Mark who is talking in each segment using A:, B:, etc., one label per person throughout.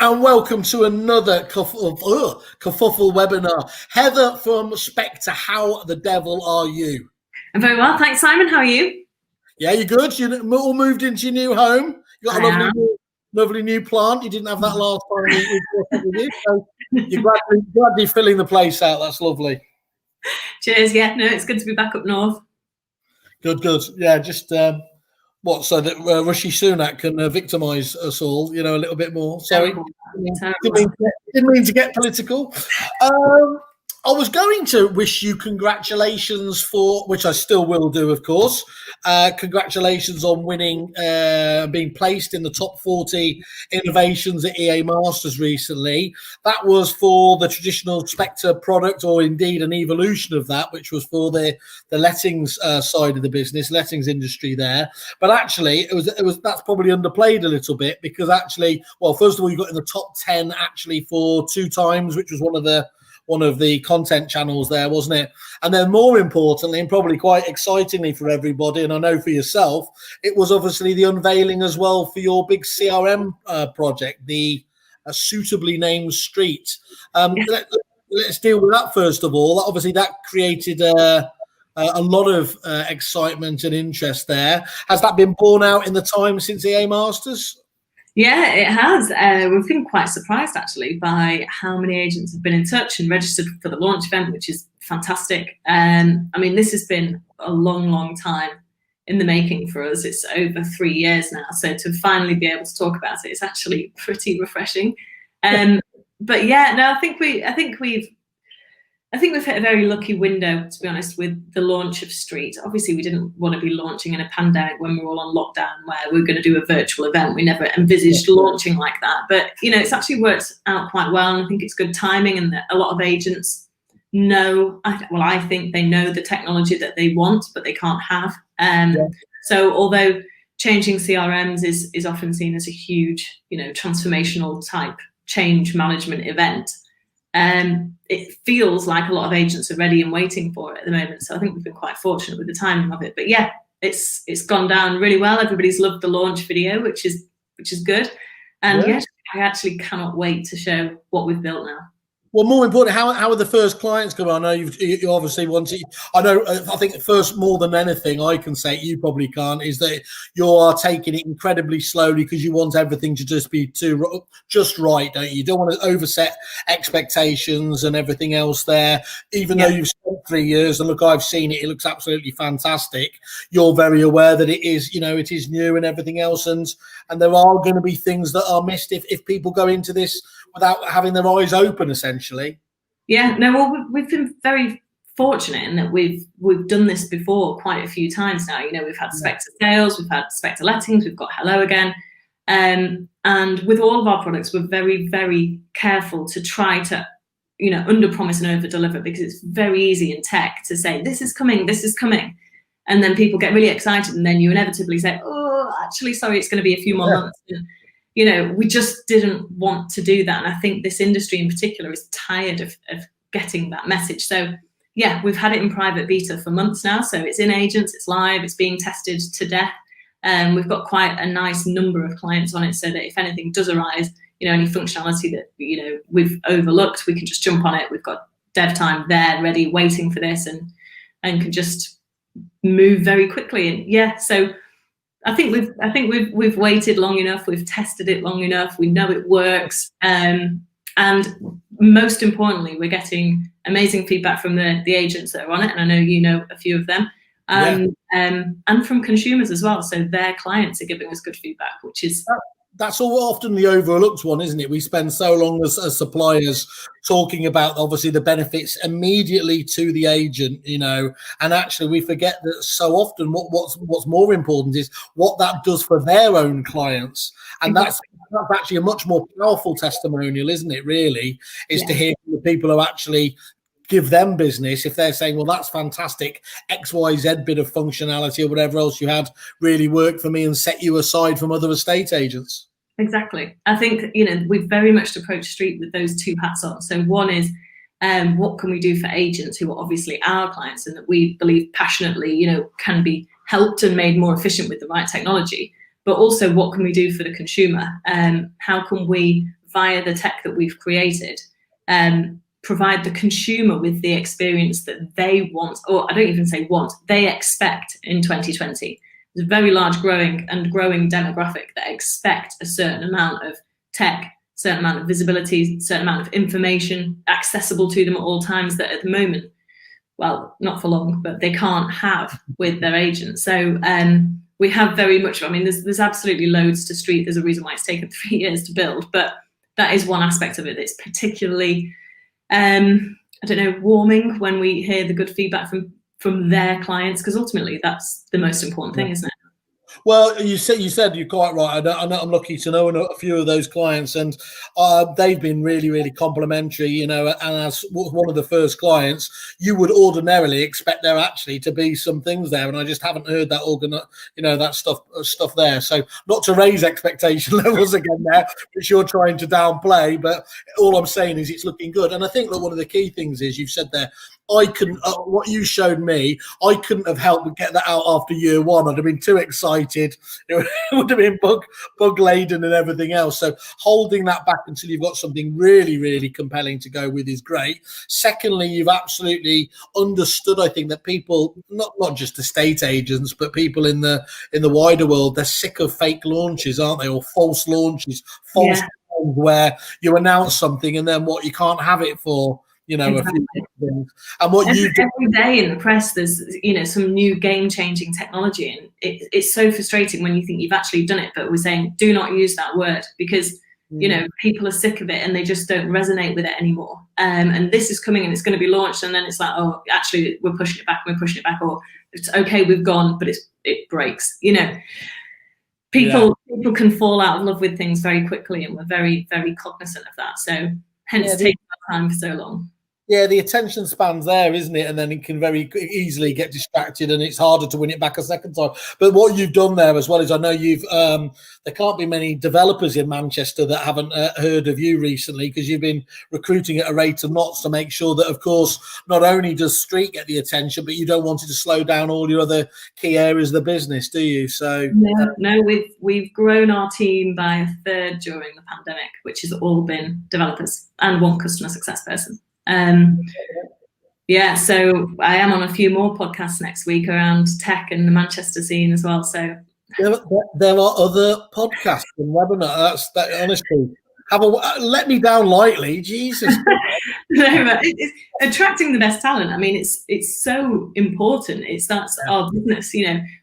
A: and welcome to another kerfuffle webinar. Heather from Spectre, how the devil are you?
B: I'm very well, thanks, Simon. How are you?
A: Yeah, you good? You all moved into your new home? You got a lovely new plant. You didn't have that last time we with you, so you're gradually filling the place out. That's lovely.
B: Cheers. Yeah, no, it's good to be back up north.
A: Good. Yeah, just so that Rishi Sunak can victimise us all, a little bit more. Sorry, didn't mean to get political. I was going to wish you congratulations for, which I still will do, of course. Congratulations on winning, being placed in the top 40 innovations at EA Masters recently. That was for the traditional Spectre product, or indeed an evolution of that, which was for the lettings side of the business, lettings industry there. But actually, that's probably underplayed a little bit, because actually, well, first of all, you got in the top 10 actually for 2 times, which was one of the content channels there, wasn't it? And then more importantly, and probably quite excitingly for everybody, and I know for yourself, it was obviously the unveiling as well for your big CRM project, the suitably named Street. Let's deal with that first of all. Obviously, that created a lot of excitement and interest there. Has that been borne out in the time since EA Masters?
B: Yeah, it has. We've been quite surprised, actually, by how many agents have been in touch and registered for the launch event, which is fantastic. I mean, this has been a long time in the making for us. It's over 3 years now. So to finally be able to talk about it, it's actually pretty refreshing. But yeah, no, I think we've hit a very lucky window, to be honest, with the launch of Street. Obviously, we didn't want to be launching in a pandemic when we were all on lockdown, where we were going to do a virtual event. We never envisaged launching like that. But, it's actually worked out quite well. And I think it's good timing, and that a lot of agents know, I think they know the technology that they want, but they can't have. So although changing CRMs is often seen as a huge, transformational type change management event, it feels like a lot of agents are ready and waiting for it at the moment. So I think we've been quite fortunate with the timing of it. But yeah, it's gone down really well. Everybody's loved the launch video, which is good. And yes, I actually cannot wait to show what we've built now.
A: Well, more important, how are the first clients coming? I know you obviously want to. I think first, more than anything, I can say, you probably can't, is that you are taking it incredibly slowly, because you want everything to just be just right, don't you? You don't want to overset expectations and everything else there. Even though you've spent 3 years, and look, I've seen it; it looks absolutely fantastic. You're very aware that it is, it is new and everything else, and there are going to be things that are missed if people go into this without having their eyes open, essentially.
B: Yeah, no, well, we've been very fortunate in that we've done this before quite a few times now. We've had Spectre sales, we've had Spectre lettings, we've got Hello Again. And with all of our products, we're very, very careful to try to, under promise and over deliver, because it's very easy in tech to say, this is coming. And then people get really excited, and then you inevitably say, oh, actually, sorry, it's going to be a few more months. We just didn't want to do that. And I think this industry in particular is tired of getting that message. So yeah, we've had it in private beta for months now. So it's in agents, it's live, it's being tested to death. We've got quite a nice number of clients on it, so that if anything does arise, any functionality that, we've overlooked, we can just jump on it. We've got dev time there ready, waiting for this, and can just move very quickly. And yeah, so I think we've waited long enough. We've tested it long enough. We know it works, and most importantly, we're getting amazing feedback from the agents that are on it. And I know a few of them, and from consumers as well. So their clients are giving us good feedback, which is.
A: That's all often the overlooked one, isn't it? We spend so long as suppliers talking about, obviously, the benefits immediately to the agent, and actually we forget that so often what's more important is what that does for their own clients. And that's actually a much more powerful testimonial, isn't it, really, is to hear from the people who actually give them business. If they're saying, well, that's fantastic, XYZ bit of functionality or whatever else you had really worked for me and set you aside from other estate agents.
B: Exactly. I think, we've very much approached Street with those two hats on. So one is, what can we do for agents who are obviously our clients and that we believe passionately, can be helped and made more efficient with the right technology? But also, what can we do for the consumer? How can we via the tech that we've created, provide the consumer with the experience that they want, or I don't even say want, they expect in 2020. There's a very large growing demographic that expect a certain amount of tech, certain amount of visibility, certain amount of information accessible to them at all times that at the moment, well, not for long, but they can't have with their agent. So we have very much, I mean, there's absolutely loads to Street. There's a reason why it's taken 3 years to build, but that is one aspect of it that's particularly, I don't know, warming when we hear the good feedback from their clients, because ultimately that's the most important thing, isn't it?
A: Well, you said you're quite right. I'm lucky to know a few of those clients, and they've been really, really complimentary. You know, and as one of the first clients, you would ordinarily expect there actually to be some things there, and I just haven't heard that that stuff there. So, not to raise expectation levels again there, which you're trying to downplay, but all I'm saying is it's looking good. And I think that one of the key things is you've said there, I couldn't, what you showed me, I couldn't have helped but get that out after year one. I'd have been too excited. It would have been bug laden and everything else. So holding that back until you've got something really, really compelling to go with is great. Secondly, you've absolutely understood, I think, that people, not just estate agents, but people in the wider world, they're sick of fake launches, aren't they? Or false launches, where you announce something and then what, you can't have it for, exactly. A few things. And what you do
B: every day in the press, there's some new game-changing technology, and it's so frustrating when you think you've actually done it, but we're saying do not use that word because people are sick of it and they just don't resonate with it anymore. And this is coming and it's going to be launched, and then it's like, oh, actually we're pushing it back, or it's okay, we've gone, but it breaks. People can fall out of love with things very quickly, and we're very, very cognizant of that. So hence taking our time for so long.
A: Yeah, the attention span's there, isn't it? And then it can very easily get distracted, and it's harder to win it back a second time. But what you've done there as well is, I know you've there can't be many developers in Manchester that haven't heard of you recently, because you've been recruiting at a rate of knots to make sure that, of course, not only does Street get the attention, but you don't want it to slow down all your other key areas of the business, do you? So
B: no, we've grown our team by a third during the pandemic, which has all been developers and one customer success person. So I am on a few more podcasts next week around tech and the Manchester scene as well. So
A: there are other podcasts and webinars. That honestly, let me down lightly, Jesus.
B: No, it's attracting the best talent. I mean, it's so important. That's our business.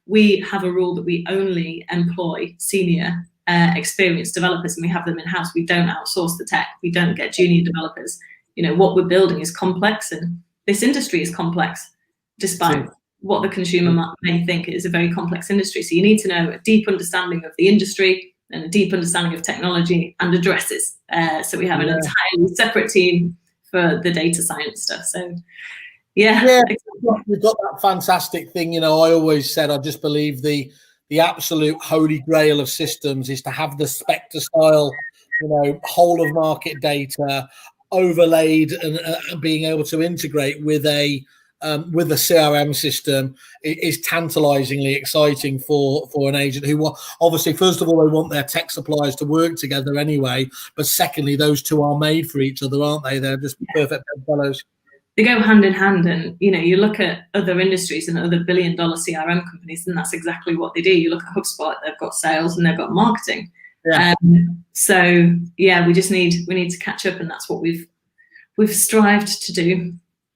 B: We have a rule that we only employ senior, experienced developers, and we have them in house. We don't outsource the tech. We don't get junior developers. What we're building is complex, and this industry is complex, despite what the consumer may think it is a very complex industry. So you need to know a deep understanding of the industry and a deep understanding of technology and addresses. So we have an entirely separate team for the data science stuff. So
A: we've got that fantastic thing. I always said I just believe the absolute holy grail of systems is to have the Spectre style, whole of market data overlaid and being able to integrate with a CRM system is tantalizingly exciting for an agent who obviously, first of all, they want their tech suppliers to work together anyway, but secondly, those two are made for each other, aren't they? They're just perfect fellows.
B: They go hand in hand, and you look at other industries and other billion-dollar CRM companies, and that's exactly what they do. You look at HubSpot; they've got sales and they've got marketing. We just need to catch up, and that's what we've strived to do.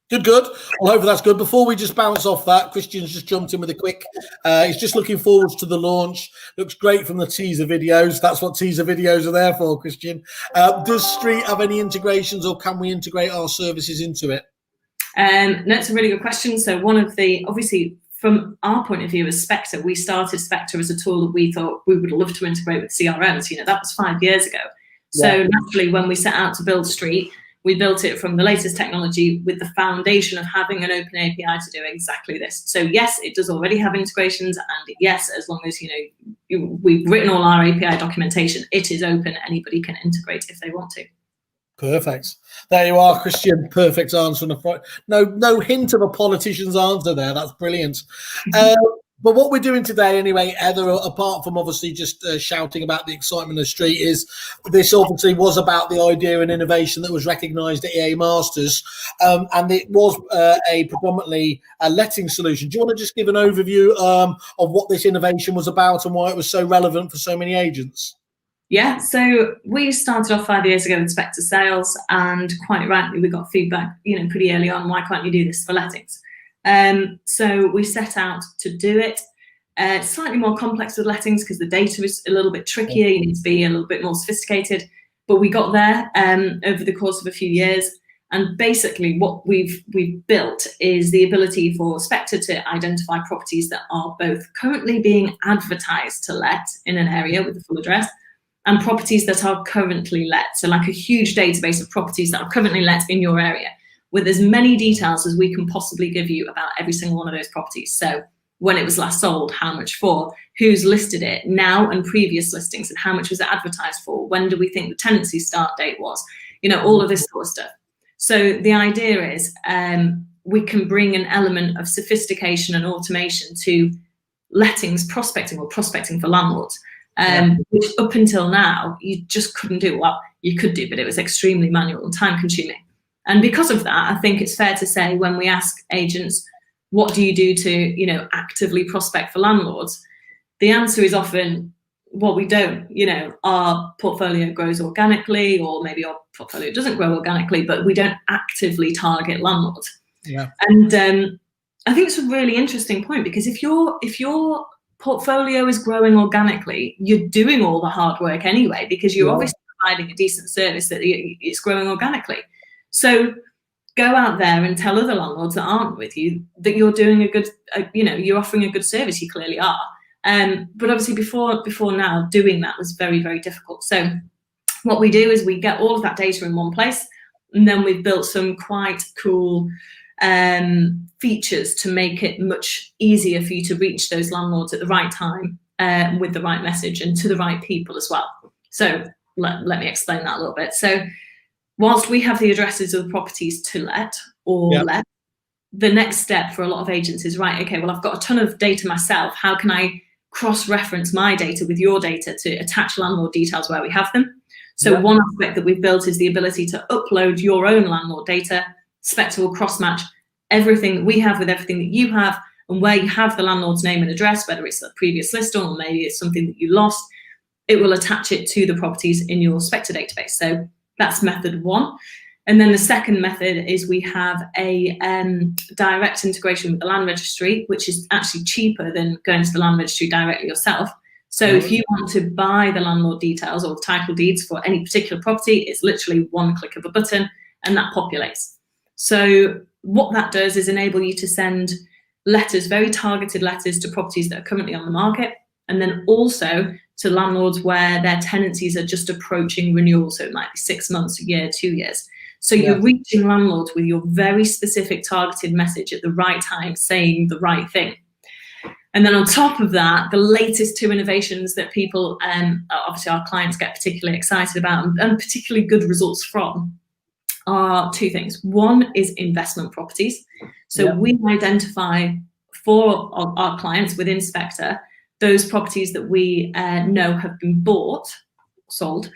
A: Good. Well, hopefully that's good. Before we just bounce off that, Christian's just jumped in with a quick. He's just looking forward to the launch. Looks great from the teaser videos. That's what teaser videos are there for, Christian. Does Street have any integrations, or can we integrate our services into it?
B: No, it's a really good question. So one of the, obviously, from our point of view as Spectre, we started Spectre as a tool that we thought we would love to integrate with CRMs. That was 5 years ago. So naturally, when we set out to build Street, we built it from the latest technology with the foundation of having an open API to do exactly this. So yes, it does already have integrations, and yes, as long as we've written all our API documentation, it is open. Anybody can integrate if they want to.
A: Perfect. There you are, Christian. Perfect answer on the front. No hint of a politician's answer there. That's brilliant. But what we're doing today anyway, Heather, apart from obviously just shouting about the excitement of the street, is this obviously was about the idea and innovation that was recognised at EA Masters, and it was a predominantly a letting solution. Do you want to just give an overview of what this innovation was about and why it was so relevant for so many agents?
B: Yeah, so we started off 5 years ago with Spectre sales, and quite rightly we got feedback, pretty early on, why can't you do this for lettings? So we set out to do it. It's slightly more complex with lettings because the data is a little bit trickier. You need to be a little bit more sophisticated, but we got there over the course of a few years. And basically what we've built is the ability for Spectre to identify properties that are both currently being advertised to let in an area with the full address, and properties that are currently let. So like a huge database of properties that are currently let in your area, with as many details as we can possibly give you about every single one of those properties. So when it was last sold, how much for, who's listed it now and previous listings, and how much was it advertised for, when do we think the tenancy start date was, all of this sort of stuff. So the idea is we can bring an element of sophistication and automation to lettings prospecting, or prospecting for landlords, which up until now, you just couldn't do. Well, you could do, but it was extremely manual and time consuming. And because of that, I think it's fair to say when we ask agents, what do you do to, actively prospect for landlords? The answer is often, well, we don't. Our portfolio grows organically, or maybe our portfolio doesn't grow organically, but we don't actively target landlords.
A: Yeah.
B: And I think it's a really interesting point, because if your portfolio is growing organically, you're doing all the hard work anyway, because you're obviously providing a decent service that it's growing organically. So go out there and tell other landlords that aren't with you that you're doing a good, you're offering a good service. You clearly are. But obviously before now, doing that was very, very difficult. So what we do is we get all of that data in one place, and then we've built some quite cool features to make it much easier for you to reach those landlords at the right time, with the right message and to the right people as well. So let me explain that a little bit. So whilst we have the addresses of the properties to let or let, the next step for a lot of agents is, right, okay, well, I've got a ton of data myself. How can I cross-reference my data with your data to attach landlord details where we have them? So one aspect that we've built is the ability to upload your own landlord data. Spectre will cross-match everything that we have with everything that you have, and where you have the landlord's name and address, whether it's a previous listing or maybe it's something that you lost, it will attach it to the properties in your Spectre database. So that's method one. And then the second method is we have a direct integration with the land registry, which is actually cheaper than going to the land registry directly yourself. So if you want to buy the landlord details or title deeds for any particular property, it's literally one click of a button and that populates. So what that does is enable you to send letters, very targeted letters, to properties that are currently on the market, and then also to landlords where their tenancies are just approaching renewal. So it might be 6 months, a year, 2 years. So you're reaching landlords with your very specific targeted message at the right time, saying the right thing. And then on top of that, the latest two innovations that people, obviously our clients get particularly excited about and particularly good results from, are two things. One is investment properties. So we identify for our clients within Spectre those properties that we know have been bought, sold,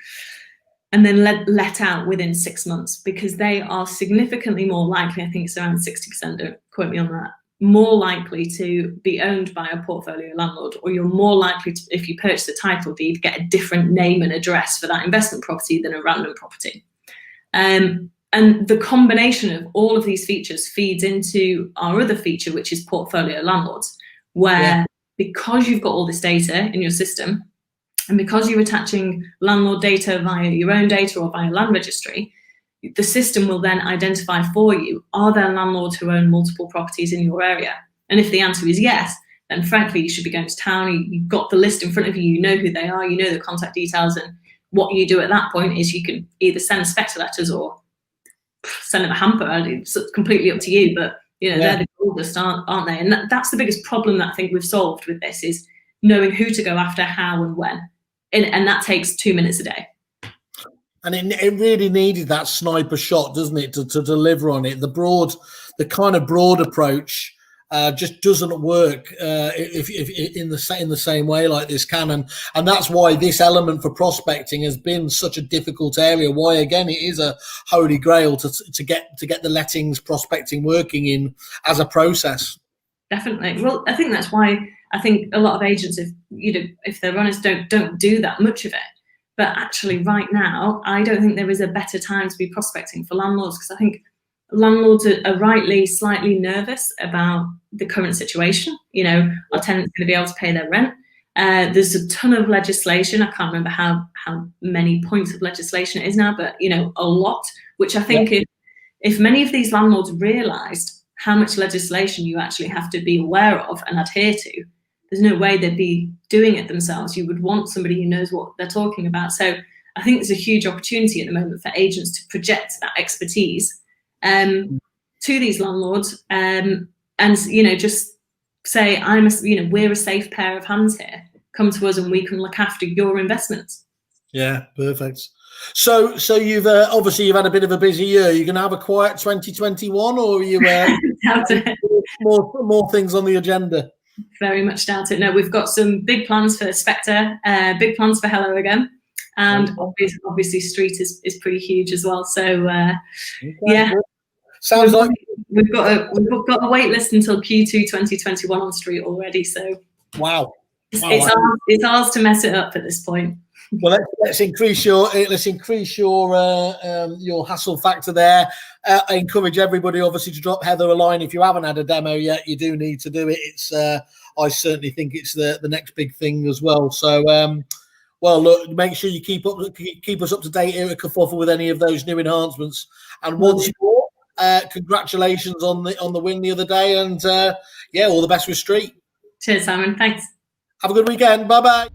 B: and then let out within 6 months, because they are significantly more likely, I think it's around 60%, don't quote me on that, more likely to be owned by a portfolio landlord, or you're more likely to, if you purchase a title deed, get a different name and address for that investment property than a random property. And the combination of all of these features feeds into our other feature, which is portfolio landlords, where because you've got all this data in your system, and because you're attaching landlord data via your own data or via land registry, the system will then identify for you, are there landlords who own multiple properties in your area? And if the answer is yes, then frankly, you should be going to town. You've got the list in front of you, you know who they are, you know the contact details, and what you do at that point is you can either send Spectre letters or send them a hamper. It's completely up to you, but they're the oldest, aren't they? And that's the biggest problem that I think we've solved with this, is knowing who to go after, how and when. And that takes 2 minutes a day.
A: And it really needed that sniper shot, doesn't it, to deliver on it. The kind of broad approach just doesn't work if in the same way like this can, and that's why this element for prospecting has been such a difficult area. Why again it is a holy grail to get the lettings prospecting working in as a process.
B: Definitely. Well, I think that's why I think a lot of agents, if they're honest, don't do that much of it. But actually, right now, I don't think there is a better time to be prospecting for landlords, because I think landlords are rightly slightly nervous about the current situation. Our tenants going to be able to pay their rent. There's a ton of legislation. I can't remember how many points of legislation it is now, but a lot. Which I think if many of these landlords realised how much legislation you actually have to be aware of and adhere to, there's no way they'd be doing it themselves. You would want somebody who knows what they're talking about. So I think there's a huge opportunity at the moment for agents to project that expertise to these landlords, and just say, we're a safe pair of hands here. Come to us and we can look after your investments.
A: Yeah, perfect. So you've obviously you've had a bit of a busy year. You're going to have a quiet 2021, or are you more things on the agenda?
B: Very much doubt it. No, we've got some big plans for Spectre, big plans for Hello Again, and obviously Street is pretty huge as well. So yeah,
A: sounds like
B: we've got a wait list until Q2 2021 on Street already. So
A: wow,
B: it's ours to mess it up at this point.
A: Well, let's increase your hassle factor there. I encourage everybody, obviously, to drop Heather a line if you haven't had a demo yet. You do need to do it. It's I certainly think it's the next big thing as well. So, well, look, make sure you keep us up to date here at Kerfuffle with any of those new enhancements. And once more, congratulations on the win the other day, and all the best with Street.
B: Cheers, Simon. Thanks.
A: Have a good weekend. Bye bye.